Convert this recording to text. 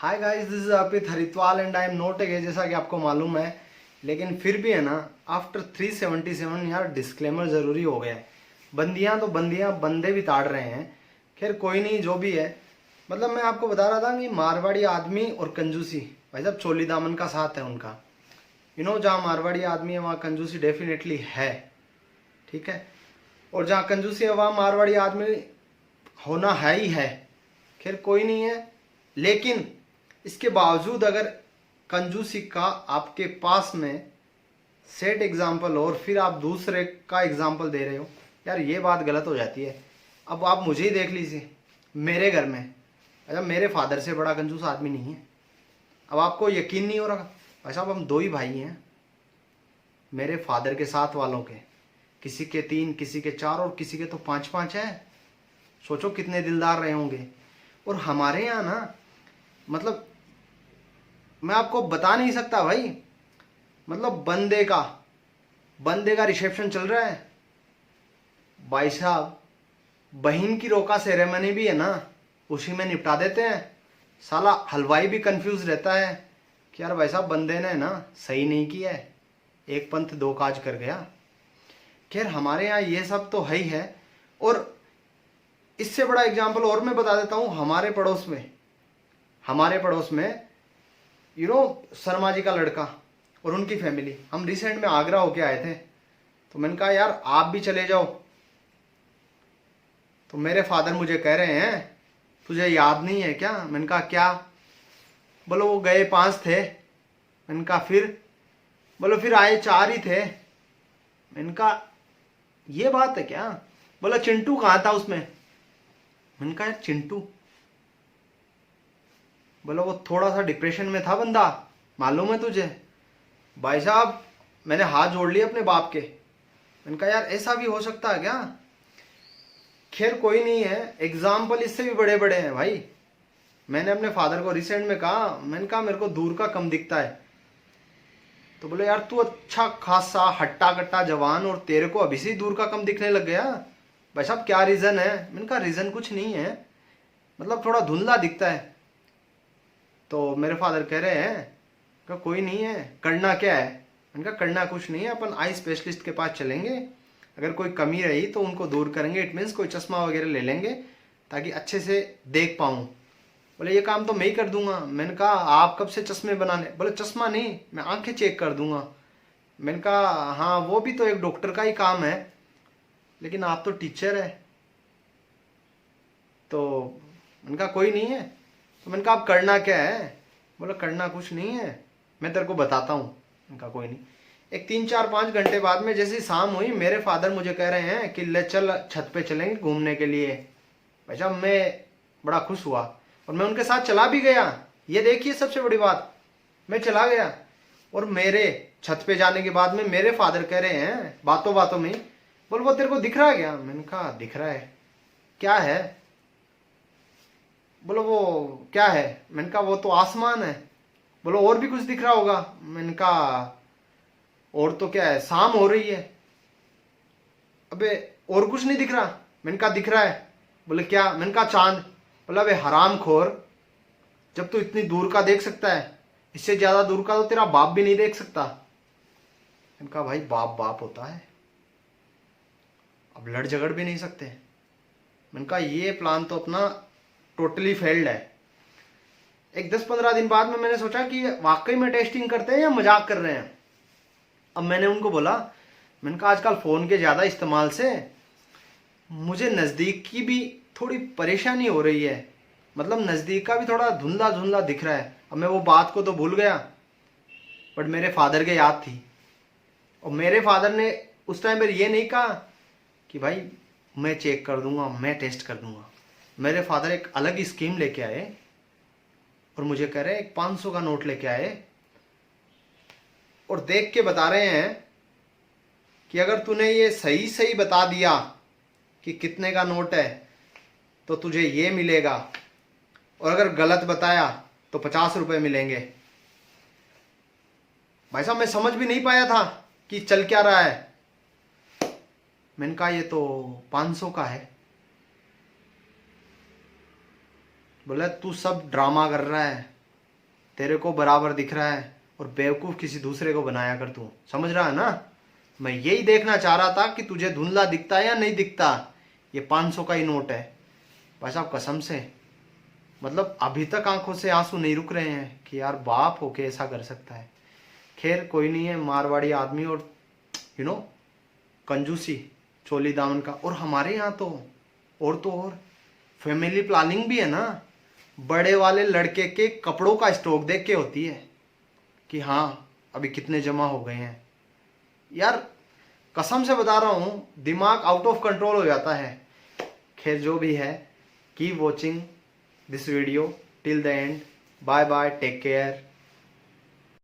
Hi guys, this is Arpit Haridwar and I am not a, जैसा कि आपको मालूम है। लेकिन फिर भी है ना, आफ्टर 377 यार डिस्क्लेमर ज़रूरी हो गया है। बंदियां तो बंदियां, बंदे भी ताड़ रहे हैं। खैर कोई नहीं, जो भी है। मतलब मैं आपको बता रहा था कि मारवाड़ी आदमी और कंजूसी, भाई साहब चोली दामन का साथ है उनका। जहाँ मारवाड़ी आदमी है वहाँ कंजूसी डेफिनेटली है। ठीक है। और जहाँ कंजूसी है वहाँ मारवाड़ी आदमी होना है ही है। खैर कोई नहीं है। लेकिन इसके बावजूद अगर कंजूसी का आपके पास में सेट एग्जाम्पल और फिर आप दूसरे का एग्जाम्पल दे रहे हो, यार ये बात गलत हो जाती है। अब आप मुझे ही देख लीजिए, मेरे घर में अच्छा मेरे फादर से बड़ा कंजूस आदमी नहीं है। अब आपको यकीन नहीं हो रहा, भाई साहब हम दो ही भाई हैं मेरे फादर के साथ वालों के। किसी के 3, किसी के 4 और किसी के तो 5-5 है। सोचो कितने दिलदार रहे होंगे। और हमारे यहाँ ना, मतलब मैं आपको बता नहीं सकता भाई। मतलब बंदे का रिसेप्शन चल रहा है भाई साहब, बहन की रोका सेरेमनी भी है ना, उसी में निपटा देते हैं। साला हलवाई भी कंफ्यूज रहता है कि यार भाई साहब बंदे ने ना सही नहीं किया है, एक पंथ दो काज कर गया। खैर हमारे यहाँ ये सब तो है ही है। और इससे बड़ा एग्जाम्पल और मैं बता देता हूँ। हमारे पड़ोस में शर्मा जी का लड़का और उनकी फैमिली, हम रिसेंट में आगरा होके आए थे। तो मैंने कहा यार आप भी चले जाओ। तो मेरे फादर मुझे कह रहे हैं तुझे याद नहीं है क्या? मैंने कहा क्या? बोलो वो गए 5 थे। मैंने कहा फिर? बोलो फिर आए 4 ही थे। मैंने कहा ये बात है क्या? बोला चिंटू कहाँ था उसमें? मैंने कहा यार चिंटू? बोलो वो थोड़ा सा डिप्रेशन में था बंदा, मालूम है तुझे? भाई साहब मैंने हाथ जोड़ लिए अपने बाप के। मैंने कहा यार ऐसा भी हो सकता है क्या? खैर कोई नहीं है, एग्जाम्पल इससे भी बड़े बड़े हैं भाई। मैंने अपने फादर को रिसेंट में कहा, मैंने कहा मेरे को दूर का कम दिखता है। तो बोले यार तू अच्छा खासा हट्टा कट्टा जवान और तेरे को अभी से दूर का कम दिखने लग गया। भाई साहब क्या रीज़न है? मैंने कहा रीज़न कुछ नहीं है, मतलब थोड़ा धुंधला दिखता है। तो मेरे फादर कह रहे हैं कि कोई नहीं है, करना क्या है? मैंने कहा करना कुछ नहीं है, अपन आई स्पेशलिस्ट के पास चलेंगे, अगर कोई कमी रही तो उनको दूर करेंगे। इट मीन्स कोई चश्मा वगैरह ले लेंगे ताकि अच्छे से देख पाऊँ। बोले ये काम तो मैं ही कर दूंगा। मैंने कहा आप कब से चश्मे बनाने? बोले चश्मा नहीं, मैं आंखें चेक कर दूंगा। मैंने कहा हाँ वो भी तो एक डॉक्टर का ही काम है, लेकिन आप तो टीचर है। तो मैंने कहा कोई नहीं है। तो मैंने कहा आप करना क्या है? बोला करना कुछ नहीं है, मैं तेरे को बताता हूँ। मैंने कहा कोई नहीं। एक 3-4-5 घंटे बाद में जैसे शाम हुई, मेरे फादर मुझे कह रहे हैं कि ले चल छत पे चलेंगे घूमने के लिए। भाई साहब मैं बड़ा खुश हुआ और मैं उनके साथ चला भी गया। ये देखिए सबसे बड़ी बात, मैं चला गया और मेरे छत पे जाने के बाद में मेरे फादर कह रहे हैं बातों बातों में, बोल वो तेरे को दिख रहा है क्या? मैंने कहा दिख रहा है। क्या है? बोलो वो क्या है? मैंने कहा वो तो आसमान है। बोलो और भी कुछ दिख रहा होगा? मैंने कहा और तो क्या है, शाम हो रही है। अबे और कुछ नहीं दिख रहा? मैंने कहा दिख रहा है। बोले क्या? मैंने कहा चांद। बोला वे हराम खोर, जब तू इतनी दूर का देख सकता है, इससे ज्यादा दूर का तो तेरा बाप भी नहीं देख सकता। मैंने कहा भाई बाप बाप होता है, अब लड़ झगड़ भी नहीं सकते। मैंने कहा ये प्लान तो अपना टोटली फेल्ड है। एक 10-15 दिन बाद में मैंने सोचा कि वाकई में टेस्टिंग करते हैं या मजाक कर रहे हैं। अब मैंने उनको बोला, मैंने कहा आजकल फ़ोन के ज़्यादा इस्तेमाल से मुझे नज़दीक की भी थोड़ी परेशानी हो रही है, मतलब नज़दीक का भी थोड़ा धुंधला धुंधला दिख रहा है। अब मैं वो बात को तो भूल गया, बट मेरे फादर के याद थी। और मेरे फादर ने उस टाइम पर ये नहीं कहा कि भाई मैं चेक कर दूंगा, मैं टेस्ट कर दूंगा। मेरे फादर एक अलग ही स्कीम लेके आए और मुझे कह रहे हैं एक 500 का नोट लेके आए और देख के बता रहे हैं कि अगर तूने ये सही सही बता दिया कि कितने का नोट है तो तुझे ये मिलेगा, और अगर गलत बताया तो 50 रुपए मिलेंगे। भाई साहब मैं समझ भी नहीं पाया था कि चल क्या रहा है। मैंने कहा ये तो 500 का है। बोला तू सब ड्रामा कर रहा है, तेरे को बराबर दिख रहा है और बेवकूफ किसी दूसरे को बनाया कर तू, समझ रहा है ना। मैं यही देखना चाह रहा था कि तुझे धुंधला दिखता है या नहीं दिखता। ये 500 का ही नोट है भाई साहब, कसम से मतलब अभी तक आंखों से आंसू नहीं रुक रहे हैं कि यार बाप होके ऐसा कर सकता है। खैर कोई नहीं है, मारवाड़ी आदमी और कंजूसी चोली दामन का। और हमारे यहाँ तो फैमिली प्लानिंग भी है ना, बड़े वाले लड़के के कपड़ों का स्टॉक देख के होती है कि हाँ अभी कितने जमा हो गए हैं। यार कसम से बता रहा हूँ, दिमाग आउट ऑफ कंट्रोल हो जाता है। खैर जो भी है, keep watching this video till the end. Bye bye, take care.